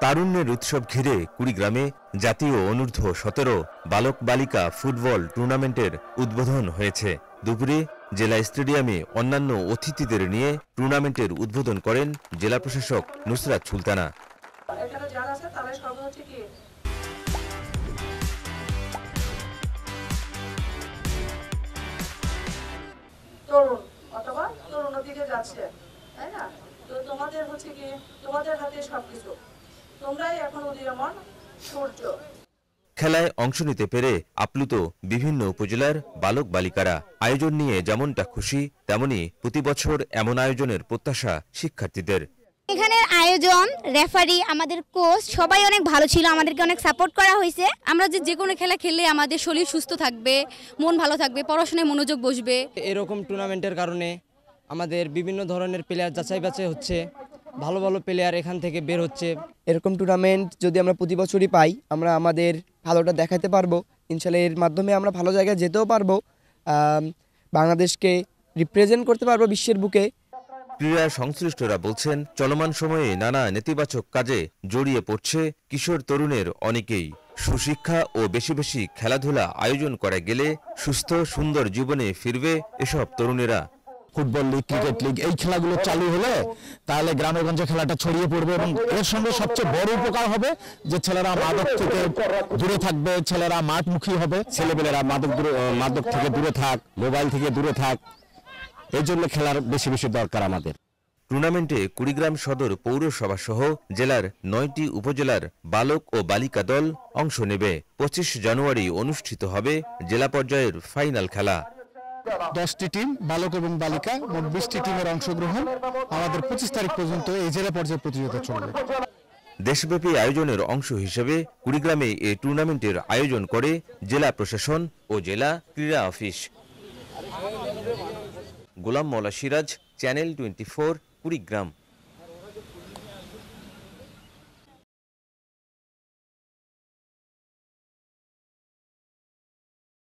তারুণ্যের উৎসব ঘিরে কুড়িগ্রামে জাতীয় অনূর্ধ্ব 17 বালক বালিকা ফুটবল টুর্নামেন্টের উদ্বোধন হয়েছে। দুপুরে জেলা স্টেডিয়ামে অন্যান্য অতিথিদের নিয়ে টুর্নামেন্টের উদ্বোধন করেন জেলা প্রশাসক নুসরাত সুলতানা। তরুণ অথবা তরুণের দিকে যাচ্ছে, তাই না? তো তোমাদের হচ্ছে কি, তোমাদের হাতে সবকিছু, তোমরাই এখন উদীয়মান সূর্য। খেলায় অংশ নিতে পেরে আপ্লুত বিভিন্ন উপজেলার বালক বালিকারা। আয়োজন নিয়ে যেমনটা খুশি, তেমনি প্রতি বছর এমন আয়োজনের প্রত্যাশা শিক্ষার্থীদের। এখানের আয়োজন, রেফারি, আমাদের কোচ সবাই অনেক ভালো ছিল, আমাদেরকে অনেক সাপোর্ট করা হয়েছে। আমরা যে কোনো খেলা খেললে আমাদের শরীর সুস্থ থাকবে, মন ভালো থাকবে, পড়াশোনায় মনোযোগ বসবে। এরকম টুর্নামেন্টের কারণে আমাদের বিভিন্ন ধরনের প্লেয়ার যাচাই বাছাই হচ্ছে, ভালো ভালো প্লেয়ার এখান থেকে বের হচ্ছে। এরকম টুর্নামেন্ট যদি আমরা প্রতি বছরই পাই, আমরা আমাদের ভালোটা দেখাতে পারবো। ইনশাল্লাহ এর মাধ্যমে আমরা ভালো জায়গায় যেতেও পারবো, বাংলাদেশকে রিপ্রেজেন্ট করতে পারবো বিশ্বের বুকে। ক্রীড়া সংশ্লিষ্টরা বলছেন, চলমান সময়ে নানা নেতিবাচক কাজে জড়িয়ে পড়ছে কিশোর তরুণের অনেকেই। সুশিক্ষা ও বেশি বেশি খেলাধুলা আয়োজন করা গেলে সুস্থ সুন্দর জীবনে ফিরবে এসব তরুণেরা। ফুটবল লীগ, ক্রিকেট লীগ, এই খেলাগুলো চালু হলে তাহলে গ্রামে গঞ্জে খেলাটা ছড়িয়ে পড়বে এবং এর সঙ্গে সবচেয়ে বড় উপকার হবে যে ছেলেরা মাদক থেকে দূরে থাকবে, ছেলেরা মাঠমুখী হবে। ছেলেমেয়েরা মাদক থেকে দূরে থাক, মোবাইল থেকে দূরে থাক, এই জন্য খেলার বেশি বেশি দরকার আমাদের। টুর্নামেন্টে কুড়িগ্রাম সদর পৌরসভা সহ জেলার 9টি উপজেলার বালক ও বালিকা দল অংশ নেবে। 25 জানুয়ারি অনুষ্ঠিত হবে জেলা পর্যায়ের ফাইনাল খেলা। 10টি টিম, বালক এবং বালিকা, মোট 20টি টিমের অংশগ্রহণ। আমাদের 25 তারিখ পর্যন্ত এই জেলা পর্যায়ে প্রতিযোগিতা চলবে। দেশব্যাপী আয়োজনের অংশ হিসেবে কুড়িগ্রামে এই টুর্নামেন্টের আয়োজন করে জেলা প্রশাসন ও জেলা ক্রীড়া অফিস। গোলাম মওলা সিরাজ, চ্যানেল 24, কুড়িগ্রাম।